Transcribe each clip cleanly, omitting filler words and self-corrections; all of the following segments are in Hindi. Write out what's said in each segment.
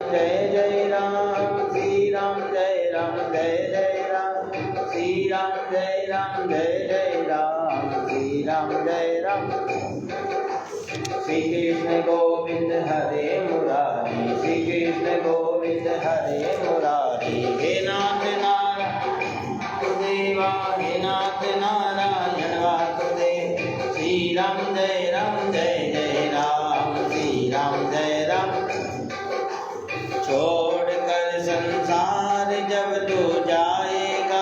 जय जय राम श्री राम जय जय राम श्री राम जय जय राम श्री राम जय राम। श्री कृष्ण गोविंद हरे मुरारी श्री कृष्ण गोविंद हरे मुरारी। हे नाथ नारायण देवा हे नाथ नारायण वासुदेव। श्री राम जय जय राम श्री राम जय राम। छोड़कर संसार जब तू जाएगा,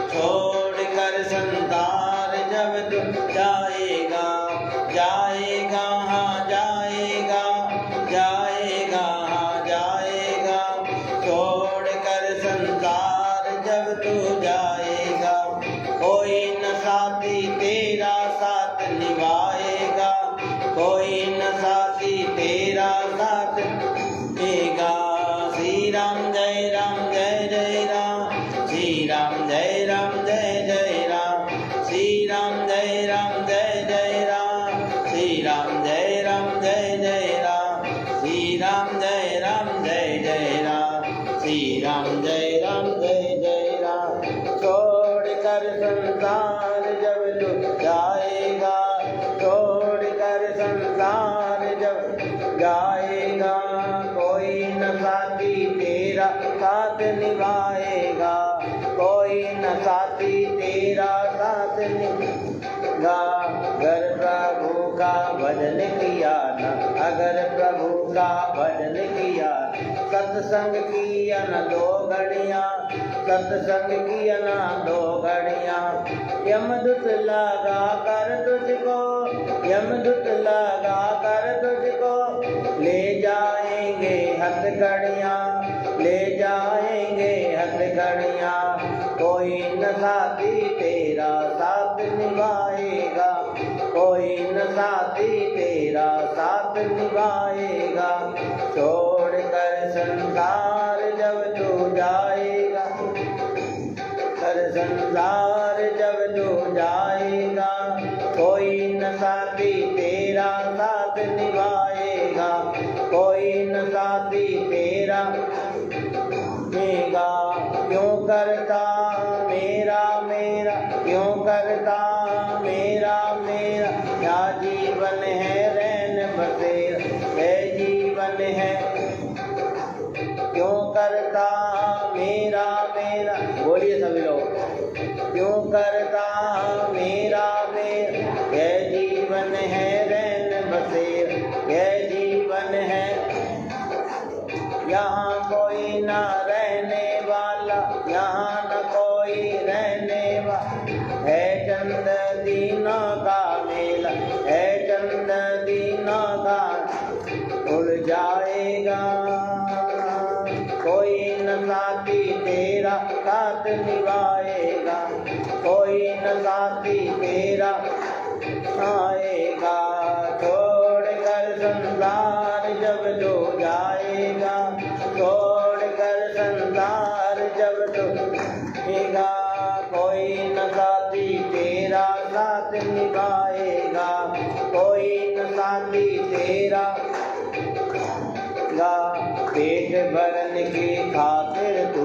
छोड़कर संसार जब तू जाएगा, जाएगा हाँ जाएगा, जाएगा हाँ जाएगा। छोड़कर संसार जब तू जाएगा, कोई न साथी तेरा साथ निभाएगा, कोई न साथी तेरा साथ देगा। श्री राम जय जय राम श्री राम जय जय राम श्री राम जय जय राम श्री राम जय जय राम श्री राम जय जय राम श्री राम जय जय राम। छोड़कर संसार जब तू जाएगा, छोड़कर संसार जब जाएगा, कोई न साथी तेरा साथ निभाएगा, कोई न साथी तेरा साथ निभाएगा। अगर प्रभु का भजन किया न, अगर प्रभु का भजन किया, सत्संग किया न दो घड़ियाँ, सत्संग किया न दो घड़ियाँ। यमदूत लगा कर तुझको, यमदूत लगा कर तुझको ले जाएंगे हथकड़ियाँ, ले जाएंगे हथकड़ियाँ। कोई न साथी तेरा साथ निभाएगा, कोई न साथी तेरा साथ निभाएगा। छोड़कर संसार जब तू जाएगा, कर संसार जब तू जाएगा, कोई न साथी तेरा साथ निभाएगा, कोई न साथी तेरा देगा। क्यों करता मेरा मेरा, क्यों करता मेरा मेरा, क्या जीवन है रैन बसेरा, यह जीवन है। क्यों करता मेरा मेरा, बोलिए सभी लोग। क्यों करता मेरा मेरा, यह जीवन है रैन बसेरा, यह जीवन है। यहाँ कोई ना रहने वाला, यहाँ न कोई रहने वाला, है चंद दीनों का मेला, है चंद दीनों का उड़ जाएगा। कोई न साथी तेरा साथ निभाएगा, कोई न साथी तेरा आएगा। छोड़कर संसार जब तू जाएगा, छोड़कर संसार जब तू जाएगा, कोई न साथी तेरा साथ निभाएगा, कोई न साथी तेरा गा। पेट भरन की खातिर तू,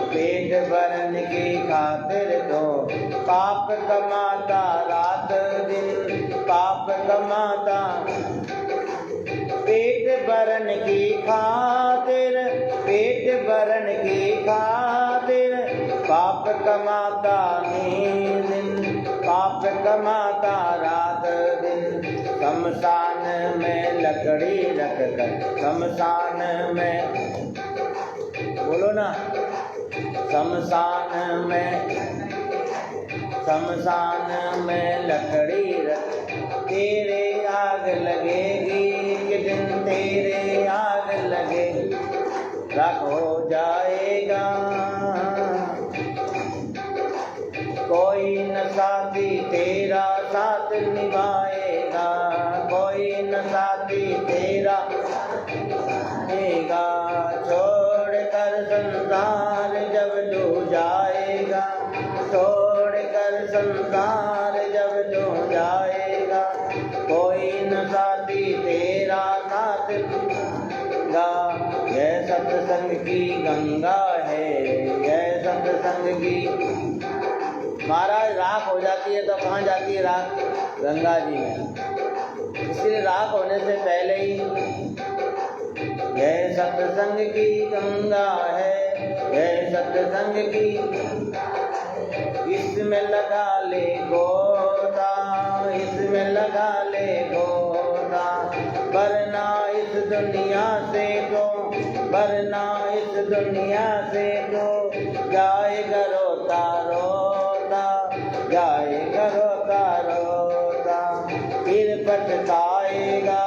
पेट भरन की खातिर तो पाप कमाता रात दिन, पाप कमाता। पेट भरन की खातिर, पेट भरन की खातिर पाप कमाता दिन, पाप कमाता रात दिन। शमशान में लकड़ी रख कर, शमशान में, बोलो ना, शमशान में, शमशान में लकड़ी रख, तेरे आग लगेगी एक दिन, तेरे आग लगेगी, राख हो जाएगा। कोई न साथी तेरा साथ निभाएगा, कोई न साथी तेरा देगा। छोड़कर संसार जब तू जाएगा, छोड़कर संसार जब तू जाएगा, कोई न साथी तेरा साथ गा। यह सत्संग की गंगा है, यह सत्संग की। महाराज राख हो जाती है तो कहाँ जाती है राख? गंगा जी में। इसलिए राख होने से पहले ही यह सत्संग की गंगा है, यह सत्संग की, इसमें लगा ले गोता, इसमें लगा ले गोता, वरना इस दुनिया से तो, वरना इस दुनिया से तो जाएगा रोता रोता, जाएगा रोता रोता, फिर पछताएगा।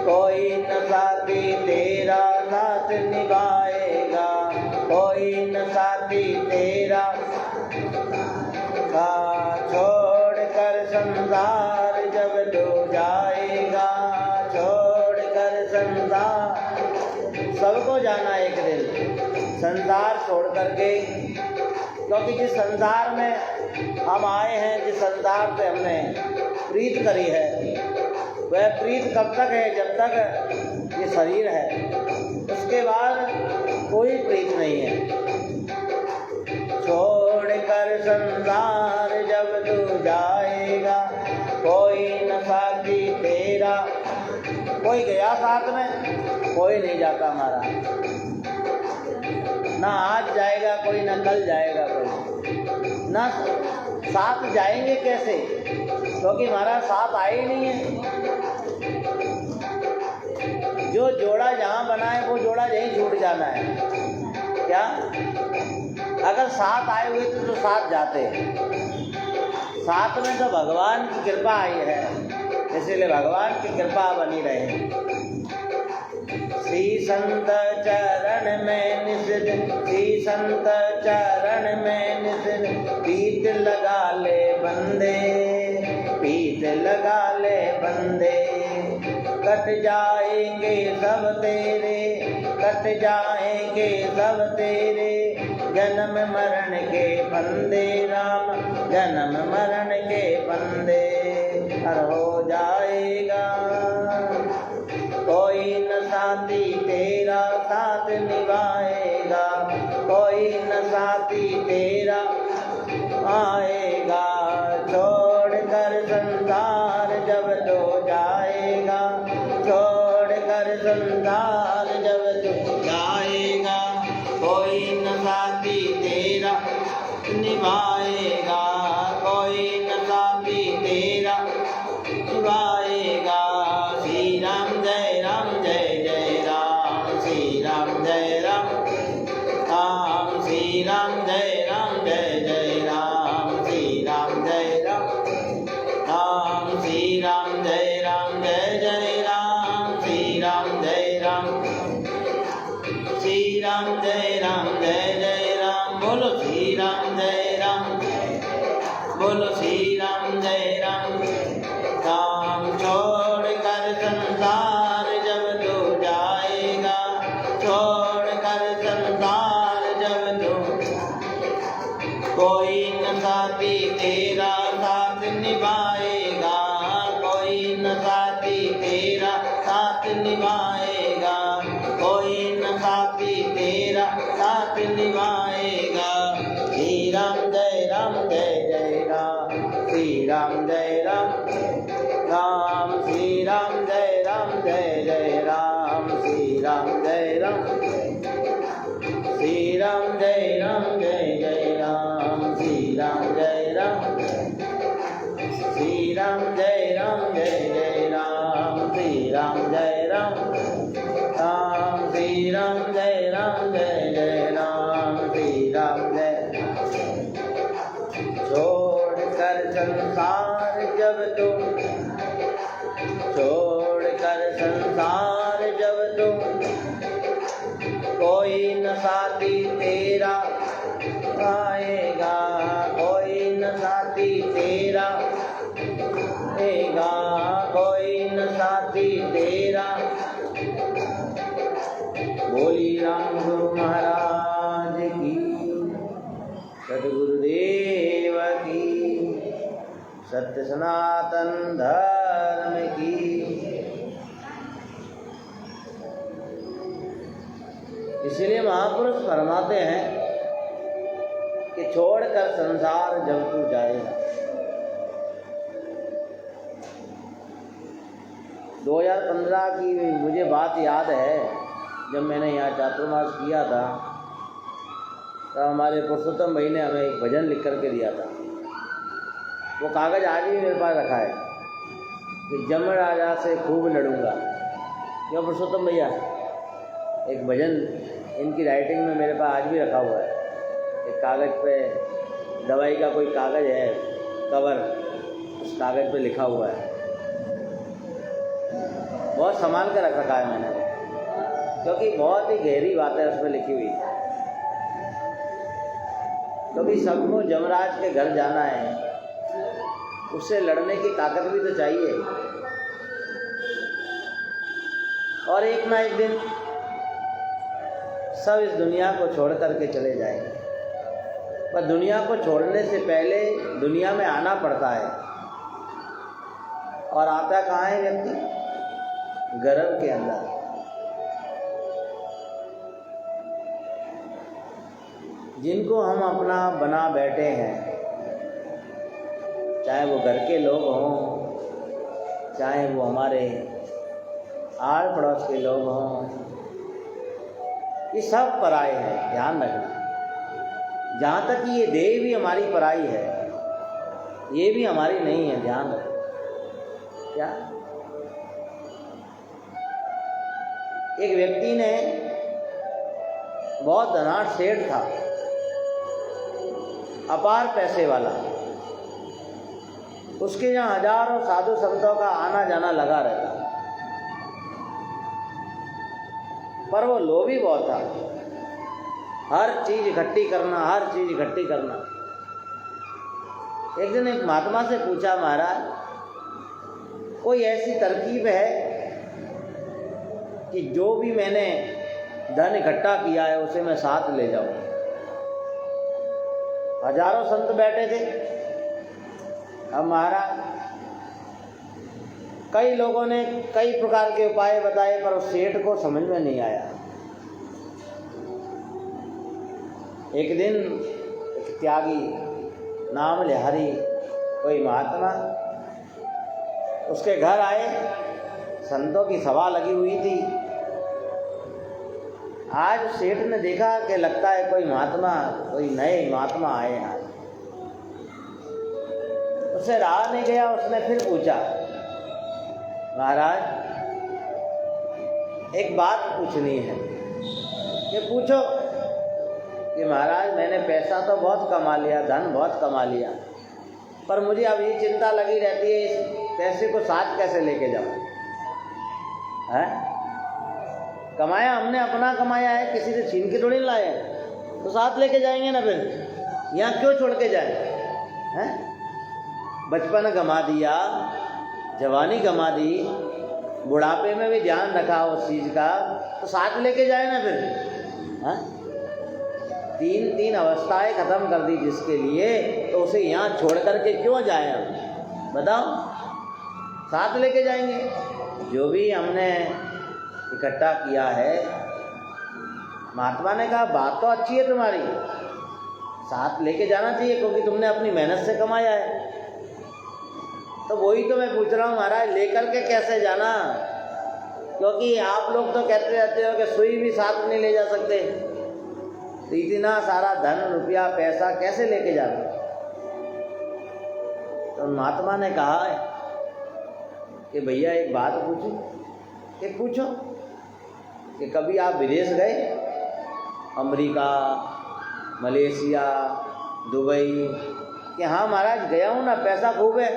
कोई न साथी तेरा साथ निभाएगा, कोई न साथी तेरा छोड़ कर संसार जब तू जाएगा, छोड़ कर संसार। सबको जाना एक दिन संसार छोड़ करके, क्योंकि जिस संसार में हम आए हैं, जिस संसार से हमने प्रीत करी है, वह प्रीत कब तक है? जब तक ये शरीर है, उसके बाद कोई प्रीत नहीं है। छोड़ कर संसार जब तू जाएगा, कोई न साथी तेरा। कोई गया साथ में, कोई नहीं जाता हमारा, ना आज जाएगा कोई, ना कल जाएगा कोई, ना साथ जाएंगे कैसे? क्योंकि हमारा साथ आए ही नहीं है। जो जोड़ा जहाँ बना है वो जोड़ा यहीं छूट जाना है। क्या अगर साथ आए हुए तो साथ जाते, साथ में तो भगवान की कृपा आई है, इसीलिए भगवान की कृपा बनी रहे। श्री संत चरण में निसिद, श्री संत चरण में निसिद, पीत लगा ले बंदे, पीत लगा ले बंदे, कट जाएंगे सब तेरे, कट जाएंगे सब तेरे, जन्म मरण के फंदे राम, जन्म मरण के फंदे, हर हो जाएगा। कोई न साथी तेरा साथ निभाएगा, कोई न साथी तेरा आएगा, छोड़ कर संसार जब तो जाएगा, छोड़ कर संसार जब तो जाएगा, कोई न साथी तेरा निभाएगा, कोई न साथी तेरा निभाएगा। श्री राम जय राम, जय जय राम, श्री राम जय राम, राम श्री राम जय राम, जय जय राम, श्री राम जय राम, राम श्री राम जय राम, जय जय राम, श्री राम जय राम, श्री राम जय राम, जय जय राम। बोलो श्री राम जय राम, बोलो श्री राम जय राम। काम छोड़ कर संसार जब तू जाएगा, छोड़ कर संसार जब तू, कोई न साथी तेरा साथ निभाएगा, कोई न साथी तेरा साथ निभाएगा, कोई न साथी तेरा साथ निभाएगा। श्री राम जय राम, जय जय राम, श्री राम जय राम, राम श्री राम जय राम, जय जय राम, श्री राम जय राम, श्री राम जय राम, जय जय राम, श्री राम जय राम, श्री राम जय राम, जय जय राम, श्री राम जय राम, राम श्री राम जय राम, जय जय राम, श्री राम जय। छोड़ कर संसार जब तुम, छोड़ कर संसार जब तुम, कोई न साथी तेरा आएगा, कोई न साथी तेरा आएगा, कोई न साथी तेरा। बोली राम गुरु महाराज की, सद्गुरुदेव की, सत्य सनातन धर्म की। इसीलिए महापुरुष फरमाते हैं कि छोड़कर संसार जब तू जाएगा। 2015 की मुझे बात याद है, जब मैंने यहाँ चातुर्मास किया था तो हमारे पुरुषोत्तम भाई ने हमें एक भजन लिख करके दिया था। वो कागज़ आज भी मेरे पास रखा है कि जमराजा से खूब लड़ूंगा। क्यों पुरुषोत्तम भैया? एक भजन इनकी राइटिंग में मेरे पास आज भी रखा हुआ है। एक कागज़ पे दवाई का कोई कागज़ है कवर, उस कागज़ पे लिखा हुआ है। बहुत संभाल कर रख रखा है मैंने, क्योंकि बहुत ही गहरी बात है उसमें लिखी हुई। क्योंकि सबको जमराज के घर जाना है, उससे लड़ने की ताकत भी तो चाहिए। और एक ना एक दिन सब इस दुनिया को छोड़ करके चले जाएंगे, पर दुनिया को छोड़ने से पहले दुनिया में आना पड़ता है। और आता कहाँ है व्यक्ति? गर्भ के अंदर। जिनको हम अपना बना बैठे हैं, चाहे वो घर के लोग हों, चाहे वो हमारे आड़ पड़ोस के लोग हों, ये सब पराये हैं, ध्यान रखना। जहाँ तक कि ये देह भी हमारी पराई है, ये भी हमारी नहीं है, ध्यान रखना। क्या एक व्यक्ति ने, बहुत धनाढ़ सेठ था, अपार पैसे वाला, उसके यहाँ हजारों साधु संतों का आना जाना लगा रहता, पर वो लोभी बहुत था। हर चीज इकट्ठी करना, हर चीज इकट्ठी करना। एक दिन एक महात्मा से पूछा, महाराज कोई ऐसी तरकीब है कि जो भी मैंने धन इकट्ठा किया है उसे मैं साथ ले जाऊं? हजारों संत बैठे थे। अब महाराज कई लोगों ने कई प्रकार के उपाय बताए, पर उस सेठ को समझ में नहीं आया। एक दिन एक त्यागी, नाम लिहारी कोई महात्मा उसके घर आए। संतों की सभा लगी हुई थी। आज सेठ ने देखा कि लगता है कोई महात्मा, कोई नए महात्मा आए हैं। उससे रहा नहीं गया, उसने फिर पूछा, महाराज एक बात पूछनी है। कि पूछो। कि महाराज मैंने पैसा तो बहुत कमा लिया, धन बहुत कमा लिया, पर मुझे अब ये चिंता लगी रहती है इस पैसे को साथ कैसे लेके जाऊं? है कमाया हमने, अपना कमाया है, किसी से छीन के थोड़ी लाए हैं, तो साथ लेके जाएंगे ना। फिर यहाँ क्यों छोड़ के जाए? हैं बचपन गंवा दिया, जवानी गंवा दी, बुढ़ापे में भी ध्यान रखा उस चीज़ का, तो साथ लेके जाए ना फिर। हाँ 3 अवस्थाएं खत्म कर दी जिसके लिए, तो उसे यहाँ छोड़ करके क्यों जाए हम? बताओ, साथ लेके जाएंगे। जो भी हमने इकट्ठा किया है, महात्मा ने कहा बात तो अच्छी है तुम्हारी, साथ लेके जाना चाहिए क्योंकि तुमने अपनी मेहनत से कमाया है। तो वही तो मैं पूछ रहा हूँ महाराज, लेकर के कैसे जाना? क्योंकि आप लोग तो कहते रहते हो कि सुई भी साथ नहीं ले जा सकते, तो इतना सारा धन रुपया पैसा कैसे लेके जाना? तो महात्मा ने कहा कि भैया एक बात पूछूं? कि पूछो। कि कभी आप विदेश गए? America, Malaysia, Dubai? कि हाँ महाराज गया हूँ ना, पैसा खूब है,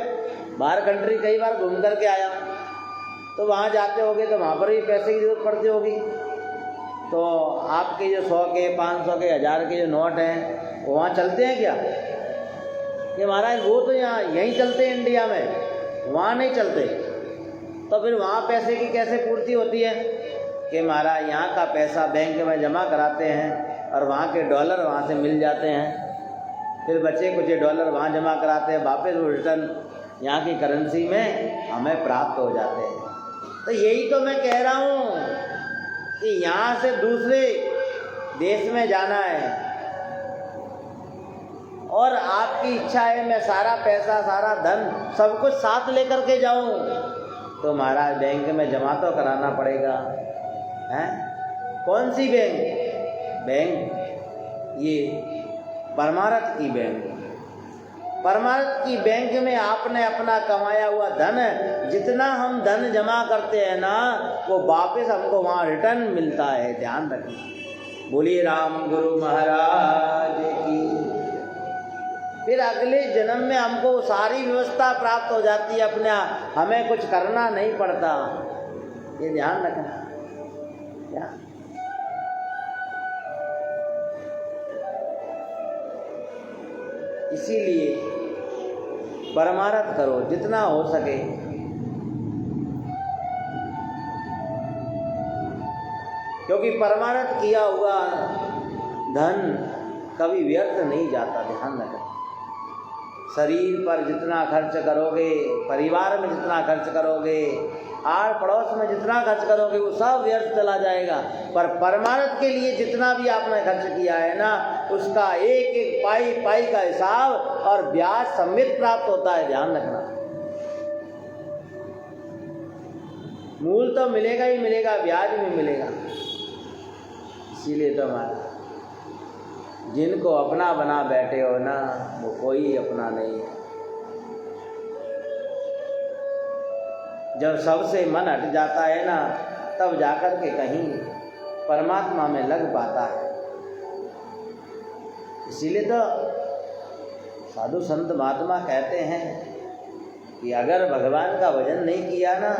बाहर कंट्री कई बार घूम करके आया। तो वहाँ जाते होगे तो वहाँ पर भी पैसे की जरूरत पड़ती होगी, तो आपके जो 100 के 500 के 1000 के जो नोट हैं वो वहाँ चलते हैं क्या? कि महाराज वो तो यहाँ यहीं चलते हैं इंडिया में, वहाँ नहीं चलते। तो फिर वहाँ पैसे की कैसे पूर्ति होती है? कि महाराज यहाँ का पैसा बैंक में जमा कराते हैं और वहाँ के डॉलर वहाँ से मिल जाते हैं, फिर बचे कुछ डॉलर वहाँ जमा कराते हैं, वापस वो रिटर्न यहाँ की करेंसी में हमें प्राप्त हो जाते हैं। तो यही तो मैं कह रहा हूँ कि यहाँ से दूसरे देश में जाना है और आपकी इच्छा है मैं सारा पैसा, सारा धन, सब कुछ साथ लेकर के जाऊं, तो महाराज बैंक में जमा तो कराना पड़ेगा। हैं? कौन सी बैंक? बैंक ये परमार्थ की बैंक। परमार्थ की बैंक में आपने अपना कमाया हुआ धन, जितना हम धन जमा करते हैं ना, वो वापस हमको वहाँ रिटर्न मिलता है। ध्यान रखना। बोलिए राम गुरु महाराज की। फिर अगले जन्म में हमको सारी व्यवस्था प्राप्त हो जाती है अपने आप, हमें कुछ करना नहीं पड़ता। ये ध्यान रखना। क्या? इसीलिए परमार्थ करो जितना हो सके। क्योंकि परमार्थ किया हुआ धन कभी व्यर्थ नहीं जाता। ध्यान रखना। शरीर पर जितना खर्च करोगे, परिवार में जितना खर्च करोगे, आड़ पड़ोस में जितना खर्च करोगे, वो सब व्यर्थ चला जाएगा। पर परमार्थ के लिए जितना भी आपने खर्च किया है ना, उसका एक एक पाई पाई का हिसाब और ब्याज समेत प्राप्त होता है। ध्यान रखना। मूल तो मिलेगा ही मिलेगा, ब्याज भी मिलेगा। इसीलिए तो हमारा जिनको अपना बना बैठे हो ना, वो कोई अपना नहीं है। जब सबसे मन हट जाता है ना, तब जाकर के कहीं परमात्मा में लग पाता है। इसीलिए तो साधु संत महात्मा कहते हैं कि अगर भगवान का भजन नहीं किया ना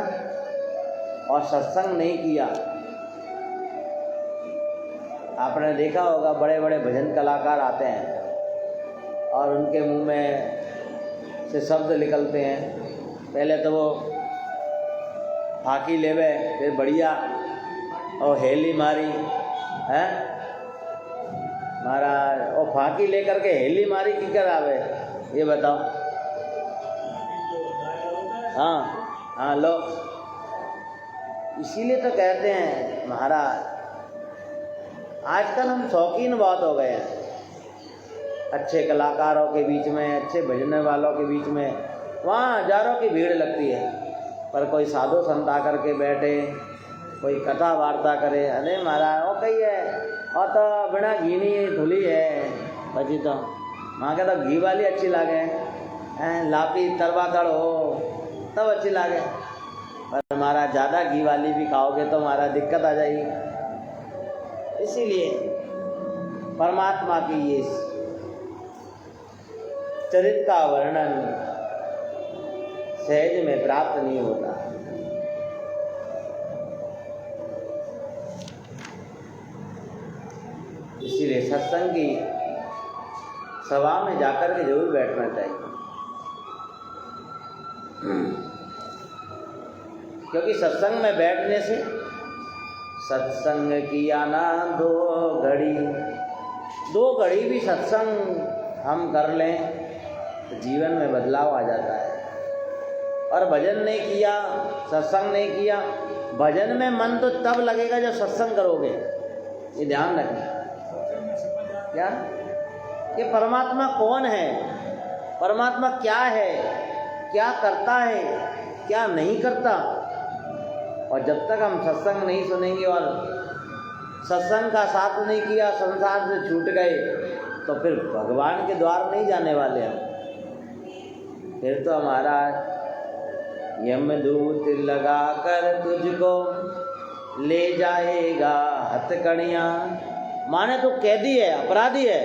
और सत्संग नहीं किया, आपने देखा होगा बड़े बड़े भजन कलाकार आते हैं और उनके मुंह में से शब्द निकलते हैं। पहले तो वो फाकी लेवे, फिर बढ़िया और हेली मारी है महाराज। और फाकी लेकर के हेली मारी की कर आवे, ये बताओ। हाँ हाँ लो। इसीलिए तो कहते हैं महाराज, आजकल हम शौकीन बहुत हो गए हैं। अच्छे कलाकारों के बीच में, अच्छे भजन वालों के बीच में वहाँ हजारों की भीड़ लगती है, पर कोई साधु संत आकर के बैठे, कोई कथा वार्ता करे, अरे महाराज वो कही है और तो बिना घी नहीं धुली है, बची तो वहाँ के तो घी वाली अच्छी लागे, लापी तरवा कर हो तब अच्छी लागे। पर महाराज ज़्यादा घी वाली भी खाओगे तो महाराज दिक्कत आ जाएगी। इसीलिए परमात्मा की ये चरित्र का वर्णन सहज में प्राप्त नहीं होता। इसीलिए सत्संग की सभा में जाकर के जरूर बैठना चाहिए। क्योंकि सत्संग में बैठने से, सत्संग किया ना दो घड़ी भी सत्संग हम कर लें तो जीवन में बदलाव आ जाता है। और भजन नहीं किया, सत्संग नहीं किया, भजन में मन तो तब लगेगा जब सत्संग करोगे। ये ध्यान रखना। क्या? ये परमात्मा कौन है, परमात्मा क्या है, क्या करता है, क्या नहीं करता। और जब तक हम सत्संग नहीं सुनेंगे और सत्संग का साथ नहीं किया, संसार से छूट गए, तो फिर भगवान के द्वार नहीं जाने वाले हम। फिर तो हमारा यमदूत लगा कर तुझको ले जाएगा हथकड़ियाँ। माने तो कैदी है, अपराधी है।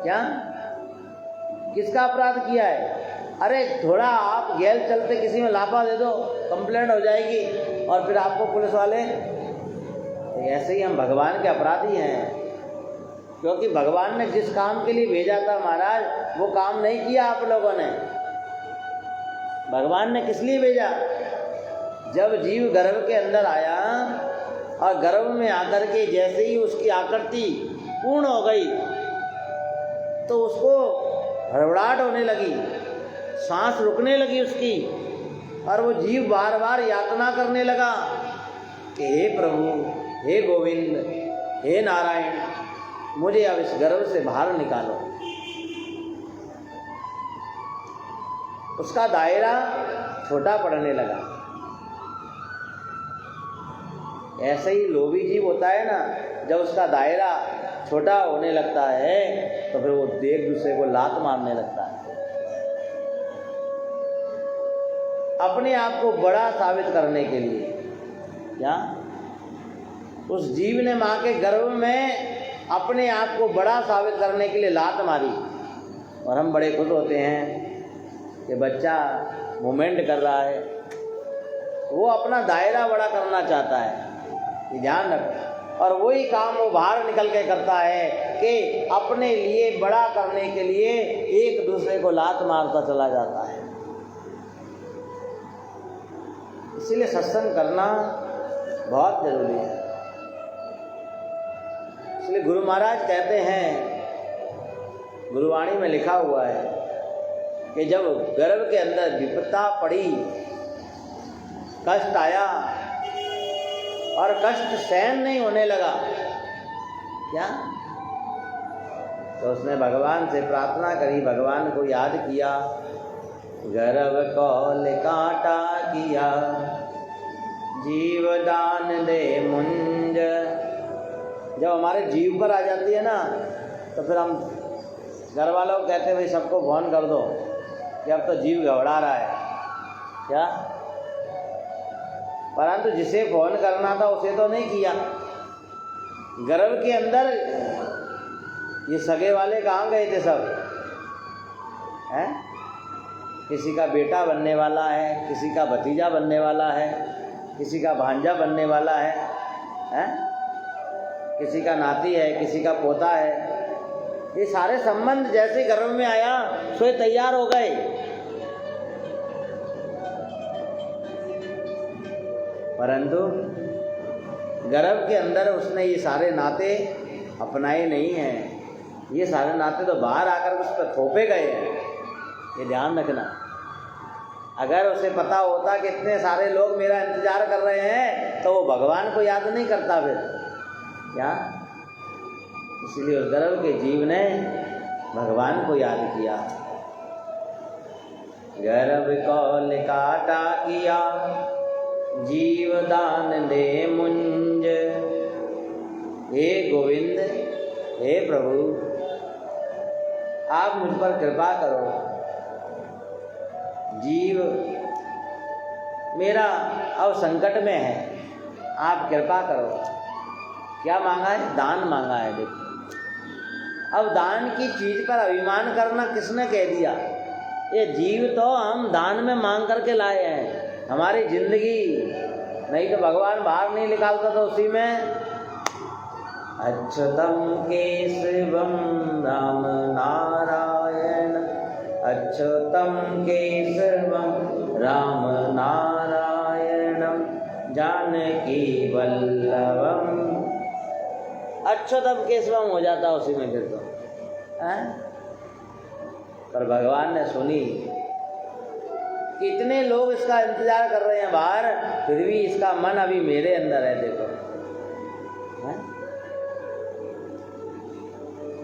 क्या? किसका अपराध किया है? अरे थोड़ा आप गैल चलते किसी में लापा दे दो, कंप्लेंट हो जाएगी और फिर आपको पुलिस वाले। तो ऐसे ही हम भगवान के अपराधी हैं। क्योंकि भगवान ने जिस काम के लिए भेजा था महाराज, वो काम नहीं किया आप लोगों ने। भगवान ने किस लिए भेजा? जब जीव गर्भ के अंदर आया और गर्भ में आकर के जैसे ही उसकी आकृति पूर्ण हो गई, तो उसको हड़बड़ाहट होने लगी, सांस रुकने लगी उसकी, और वो जीव बार बार यातना करने लगा कि हे प्रभु, हे गोविंद, हे नारायण, मुझे अब इस गर्भ से बाहर निकालो। उसका दायरा छोटा पड़ने लगा। ऐसे ही लोभी जीव होता है ना, जब उसका दायरा छोटा होने लगता है तो फिर वो एक दूसरे को लात मारने लगता है। अपने आप को बड़ा साबित करने के लिए क्या उस जीव ने माँ के गर्भ में अपने आप को बड़ा साबित करने के लिए लात मारी। और हम बड़े खुश होते हैं कि बच्चा मूवमेंट कर रहा है, वो अपना दायरा बड़ा करना चाहता है, ये ध्यान रखो। और वही काम वो बाहर निकल के करता है कि अपने लिए बड़ा करने के लिए एक दूसरे को लात मारता चला जाता है। इसीलिए सत्संग करना बहुत जरूरी है। इसलिए गुरु महाराज कहते हैं, गुरुवाणी में लिखा हुआ है कि जब गर्भ के अंदर विपत्ता पड़ी, कष्ट आया और कष्ट सहन नहीं होने लगा, क्या तो उसने भगवान से प्रार्थना करी, भगवान को याद किया। गर्भ कौल काटा किया, जीवदान दे मुंज। जब हमारे जीव पर आ जाती है ना, तो फिर हम घर वालों को कहते हैं भाई सबको फोन कर दो कि अब तो जीव घबरा रहा है, क्या। परंतु जिसे फोन करना था उसे तो नहीं किया। गर्भ के अंदर ये सगे वाले कहाँ गए थे सब, हैं? किसी का बेटा बनने वाला है, किसी का भतीजा बनने वाला है, किसी का भांजा बनने वाला है, हैं? किसी का नाती है, किसी का पोता है। ये सारे संबंध जैसे गर्भ में आया सो तैयार हो गए। परंतु गर्भ के अंदर उसने ये सारे नाते अपनाए नहीं हैं। ये सारे नाते तो बाहर आकर उस पर थोपे गए हैं, ये ध्यान रखना। अगर उसे पता होता कि इतने सारे लोग मेरा इंतजार कर रहे हैं तो वो भगवान को याद नहीं करता फिर, क्या। इसीलिए उस गर्भ के जीव ने भगवान को याद किया। गर्भ कौल काटा किया, जीवदान दे मुंज। हे गोविंद, हे प्रभु, आप मुझ पर कृपा करो। जीव मेरा अब संकट में है, आप कृपा करो। क्या मांगा है? दान मांगा है। देखो, अब दान की चीज पर अभिमान करना किसने कह दिया? ये जीव तो हम दान में मांग करके लाए हैं, हमारी जिंदगी। नहीं तो भगवान बाहर नहीं निकालता तो उसी में अच्युतम केशवम राम नारायण, अच्युतम केशवम राम नारायणम जानकी वल्लभम। अच्युतम केशवम हो जाता उसी में फिर तो, हैं? पर भगवान ने सुनी, कितने लोग इसका इंतजार कर रहे हैं बाहर, फिर भी इसका मन अभी मेरे अंदर है। देखो, हैं?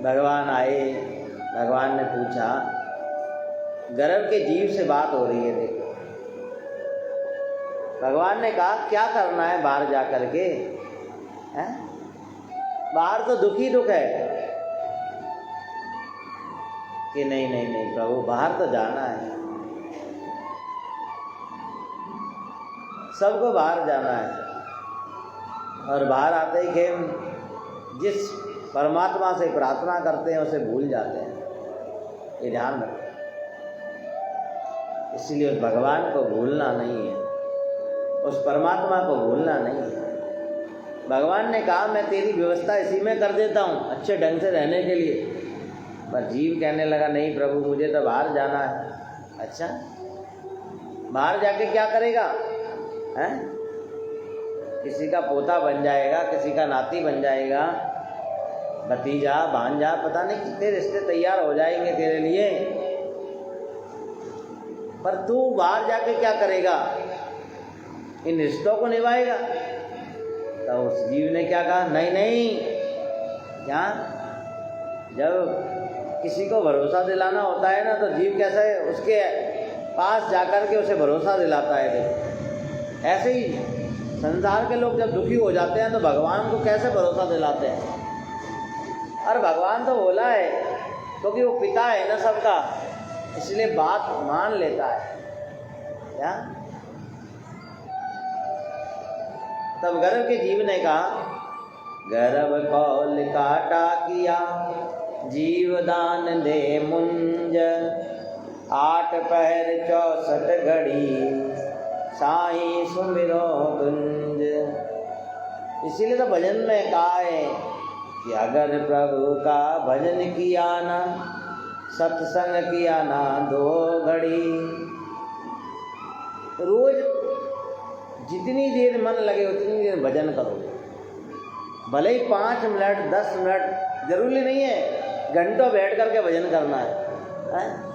भगवान आए, भगवान ने पूछा, गर्भ के जीव से बात हो रही है। देखो, भगवान ने कहा क्या करना है बाहर जा करके, हैं? बाहर तो दुख ही दुख है। कि नहीं नहीं नहीं प्रभु, बाहर तो जाना है, सबको बाहर जाना है। और बाहर आते ही कि जिस परमात्मा से प्रार्थना करते हैं उसे भूल जाते हैं, ये ध्यान रखें। इसलिए उस भगवान को भूलना नहीं है, उस परमात्मा को भूलना नहीं है। भगवान ने कहा मैं तेरी व्यवस्था इसी में कर देता हूँ अच्छे ढंग से रहने के लिए। पर जीव कहने लगा नहीं प्रभु, मुझे तो बाहर जाना है। अच्छा, बाहर जाके क्या करेगा, हैं? किसी का पोता बन जाएगा, किसी का नाती बन जाएगा, भतीजा भांजा, पता नहीं कितने रिश्ते तैयार हो जाएंगे तेरे लिए। पर तू बाहर जाके क्या करेगा, इन रिश्तों को निभाएगा। तो उस जीव ने क्या कहा, नहीं नहीं, यहाँ जब किसी को भरोसा दिलाना होता है ना तो जीव कैसे उसके पास जाकर के उसे भरोसा दिलाता है। देखो ऐसे ही संसार के लोग जब दुखी हो जाते हैं तो भगवान को कैसे भरोसा दिलाते हैं। और भगवान तो बोला है क्योंकि वो पिता है ना सबका, इसलिए बात मान लेता है। क्या तब गर्भ के जीव ने कहा, गर्भ कौल काटा किया जीवदान दे मुंज, 8 पहर 64 घड़ी साईं सुमिरो गुंज। इसीलिए तो भजन में कहा है कि अगर प्रभु का भजन किया ना, सत्संग किया ना 2 घड़ी। रोज जितनी देर मन लगे उतनी देर भजन करो, भले ही 5 मिनट 10 मिनट, जरूरी नहीं है घंटों बैठ करके भजन करना है।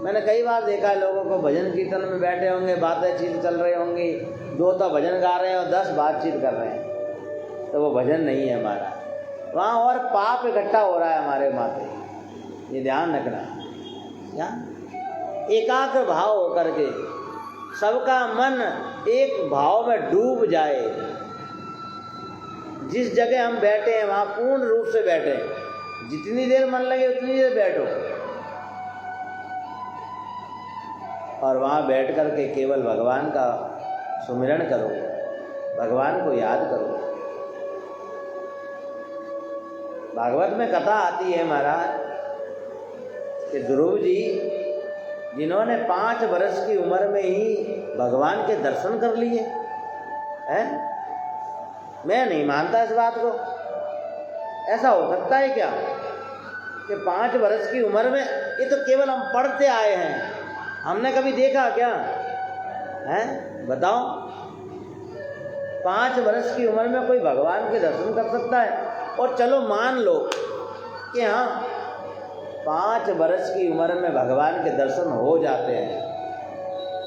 मैंने कई बार देखा है लोगों को भजन कीर्तन में बैठे होंगे, बातें चीत चल रही होंगी, 2 तो भजन गा रहे हैं और 10 बातचीत कर रहे हैं, तो वो भजन नहीं है हमारा। वहाँ और पाप इकट्ठा हो रहा है हमारे माथे, ये ध्यान रखना। क्या एकाग्र भाव होकर के सबका मन एक भाव में डूब जाए। जिस जगह हम बैठे हैं वहाँ पूर्ण रूप से बैठे, जितनी देर मन लगे उतनी देर बैठो और वहाँ बैठ कर के केवल भगवान का सुमिरन करो, भगवान को याद करो। भागवत में कथा आती है महाराज कि ध्रुव जी जिन्होंने 5 वर्ष की उम्र में ही भगवान के दर्शन कर लिए हैं। मैं नहीं मानता इस बात को। ऐसा हो सकता है क्या कि 5 वर्ष की उम्र में, ये तो केवल हम पढ़ते आए हैं, हमने कभी देखा क्या है? बताओ 5 वर्ष की उम्र में कोई भगवान के दर्शन कर सकता है? और चलो मान लो कि हाँ 5 वर्ष की उम्र में भगवान के दर्शन हो जाते हैं,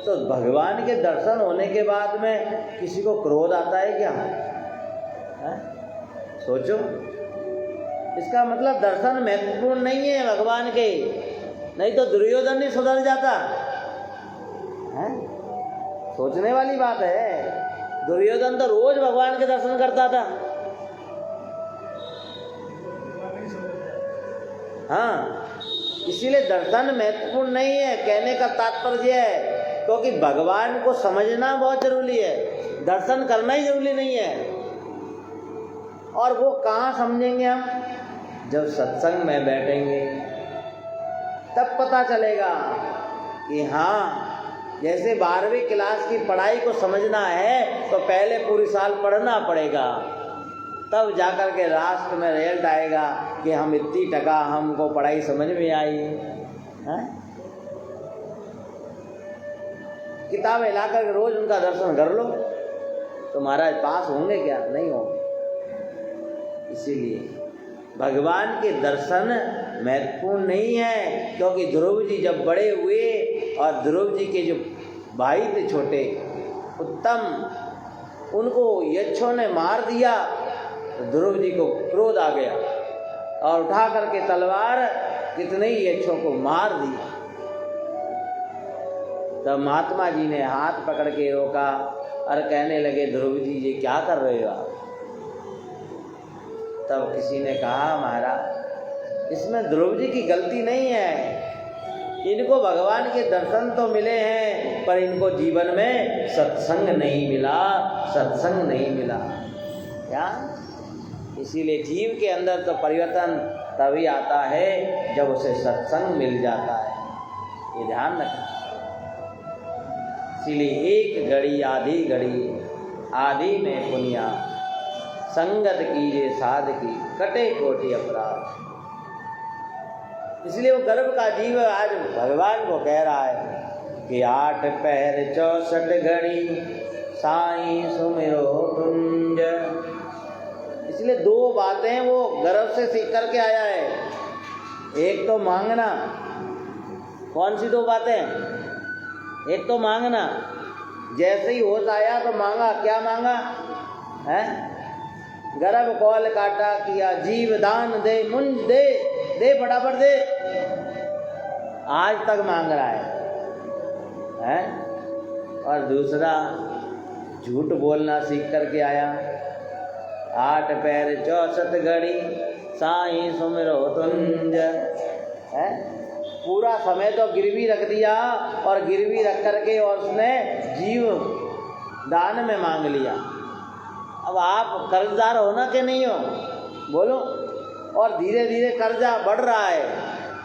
तो भगवान के दर्शन होने के बाद में किसी को क्रोध आता है क्या? है? सोचो, इसका मतलब दर्शन महत्वपूर्ण नहीं है भगवान के, नहीं तो दुर्योधन नहीं सुधर जाता है। सोचने वाली बात है। दुर्योधन तो रोज भगवान के दर्शन करता था। हाँ, इसीलिए दर्शन महत्वपूर्ण नहीं है, कहने का तात्पर्य है क्योंकि भगवान को समझना बहुत जरूरी है, दर्शन करना ही जरूरी नहीं है। और वो कहाँ समझेंगे हम? जब सत्संग में बैठेंगे तब पता चलेगा कि हाँ, जैसे 12वीं क्लास की पढ़ाई को समझना है तो पहले पूरी साल पढ़ना पड़ेगा, तब जाकर के लास्ट में रिजल्ट आएगा कि हम इतनी टका हमको पढ़ाई समझ में आई है। किताबें ला कर रोज उनका दर्शन कर लो तो महाराज पास होंगे क्या? नहीं होंगे। इसीलिए भगवान के दर्शन महत्वपूर्ण नहीं है, क्योंकि ध्रुव जी जब बड़े हुए और ध्रुव जी के जो भाई थे छोटे उत्तम, उनको यक्षों ने मार दिया तो ध्रुव जी को क्रोध आ गया और उठा करके तलवार कितने ही यक्षों को मार दिया। तब महात्मा जी ने हाथ पकड़ के रोका और कहने लगे, ध्रुव जी ये क्या कर रहे हो आप? तब किसी ने कहा, महाराज इसमें ध्रुव जी की गलती नहीं है, इनको भगवान के दर्शन तो मिले हैं पर इनको जीवन में सत्संग नहीं मिला, सत्संग नहीं मिला। क्या? इसीलिए जीव के अंदर तो परिवर्तन तभी आता है जब उसे सत्संग मिल जाता है, ये ध्यान रखना। इसीलिए 1 घड़ी आधी घड़ी आदि में पुनिया, संगत कीजिए साध की कटे कोटि अपराध। इसलिए वो गर्भ का जीव आज भगवान को कह रहा है कि 8 पहर 64 घड़ी साईं सुमिरो कुंज। इसलिए 2 बातें वो गर्भ से सीख करके आया है। एक तो मांगना, कौन सी 2 बातें? एक तो मांगना, जैसे ही होश आया तो मांगा, क्या मांगा है? गर्भ कौल काटा किया, जीव दान दे मुंज दे, दे फटाफट दे। आज तक मांग रहा है? और दूसरा झूठ बोलना सीख करके आया। 8 पैर 64 घड़ी साईं सुमिरो तुंज, है? पूरा समय तो गिरवी रख दिया और गिरवी रख करके और उसने जीव दान में मांग लिया। अब आप कर्जदार हो ना कि नहीं हो, बोलो। और धीरे धीरे कर्जा बढ़ रहा है,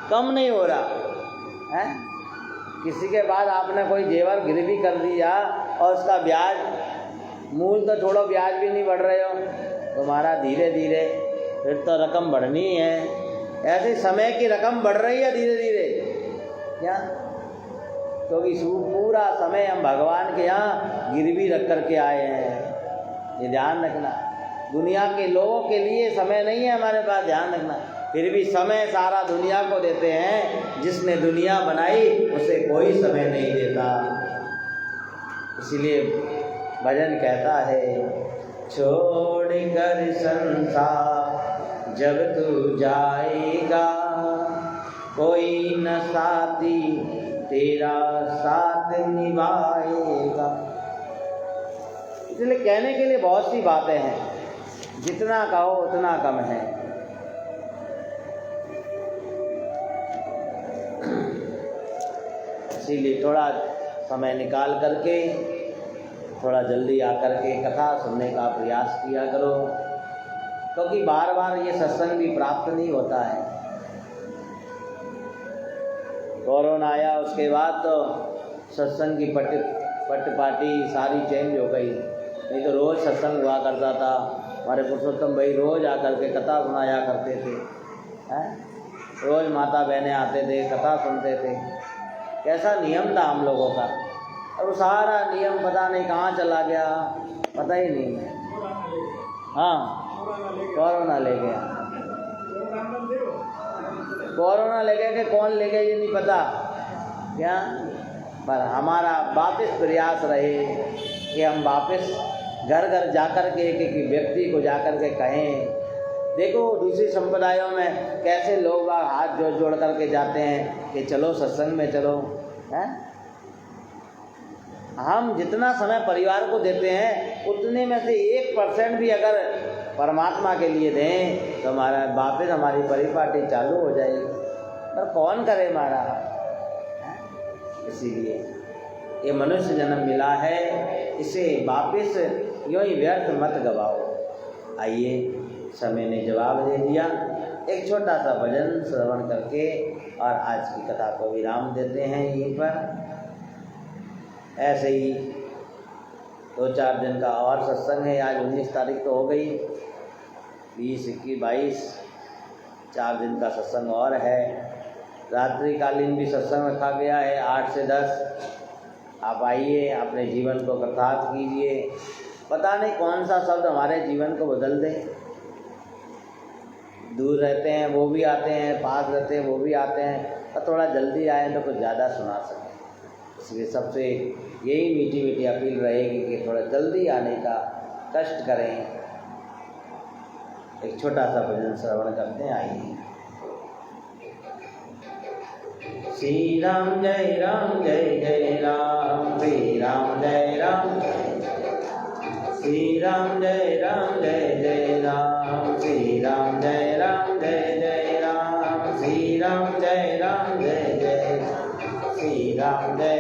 कम नहीं हो रहा है। किसी के बाद आपने कोई जेवर गिरवी कर दिया और उसका ब्याज, मूल तो छोड़ो ब्याज भी नहीं बढ़ रहे हो, तुम्हारा धीरे धीरे फिर तो रकम बढ़नी है। ऐसे समय की रकम बढ़ रही है धीरे धीरे, क्या? क्योंकि पूरा समय हम भगवान के यहाँ गिरवी रख करके आए हैं। ये ध्यान रखना, दुनिया के लोगों के लिए समय नहीं है हमारे पास, ध्यान रखना। फिर भी समय सारा दुनिया को देते हैं। जिसने दुनिया बनाई उसे कोई समय नहीं देता। इसीलिए भजन कहता है, छोड़ कर संसार जब तू जाएगा, कोई न साथी तेरा साथ निभाएगा। इसलिए कहने के लिए बहुत सी बातें हैं, जितना कहो उतना कम है। इसीलिए थोड़ा समय निकाल करके, थोड़ा जल्दी आकर के कथा सुनने का प्रयास किया करो, क्योंकि बार बार ये सत्संग भी प्राप्त नहीं होता है। कोरोना आया उसके बाद तो सत्संग की पटपाटी सारी चेंज हो गई। नहीं तो रोज़ सत्संग हुआ करता था। हमारे पुरुषोत्तम भाई रोज़ आकर के कथा सुनाया करते थे, हैं? रोज़ माता बहनें आते थे, कथा सुनते थे। कैसा नियम था हम लोगों का, और सारा नियम पता नहीं कहाँ चला गया, पता ही नहीं है। हाँ, कोरोना ले गया। कोरोना ले गया कि कौन ले गया ये नहीं पता, क्या? पर हमारा वापस प्रयास रहे कि हम वापस घर घर जाकर के एक एक व्यक्ति को जाकर के कहें। देखो दूसरी संप्रदायों में कैसे लोग हाथ जोड़ जोड़ करके जाते हैं कि चलो सत्संग में चलो, हैं? हम जितना समय परिवार को देते हैं उतने में से 1% भी अगर परमात्मा के लिए दें तो हमारा वापस हमारी परिपाटी चालू हो जाएगी। पर कौन करे हमारा? इसीलिए ये मनुष्य जन्म मिला है, इसे वापस यूँ ही व्यर्थ मत गवाओ। आइए, समय ने जवाब दे दिया। एक छोटा सा भजन श्रवण करके और आज की कथा को विराम देते हैं यहीं पर। ऐसे ही 2-4 दिन का और सत्संग है। आज 19 तारीख तो हो गई, 20, 21, 22 4 दिन का सत्संग और है। रात्रिकालीन भी सत्संग रखा गया है 8 से 10। आप आइए, अपने जीवन को कृतार्थ कीजिए। पता नहीं कौन सा शब्द हमारे जीवन को बदल दे। दूर रहते हैं वो भी आते हैं, पास रहते हैं वो भी आते हैं, और थोड़ा जल्दी आए तो कुछ ज़्यादा सुना सकें। इसलिए सबसे यही मीठी मीठी अपील रहेगी कि थोड़ा जल्दी आने का कष्ट करें। एक छोटा सा भजन श्रवण करते हैं, आइए। श्री राम जय राम जय जय राम, श्री राम जय राम, श्री राम जय राम जय जय राम, श्री राम जय राम जय जय राम, श्री राम जय राम जय जय, श्री राम जय